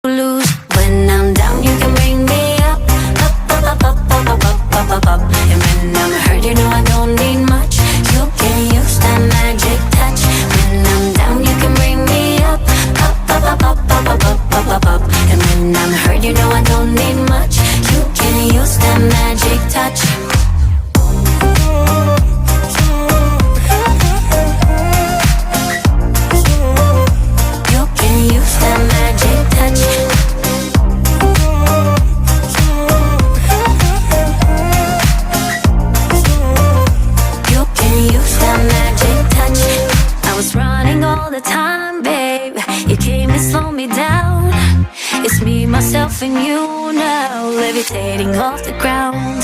lose. When I'm down, you can bring me up, up, up, up, up, up, up, up, up, up, up. And when I'm hurt, you know I don't need much. You can use that magic touch. When I'm down, you can bring me up, up, up, up, up, up, up, up, up, up, up. And when I'm hurt, you know I don't need much. You can use that magic touch. You can use that magic touch. You can use that magic touch. I was running all the time, babe. You came and slowed me down. It's me, myself, and you now, levitating off the ground.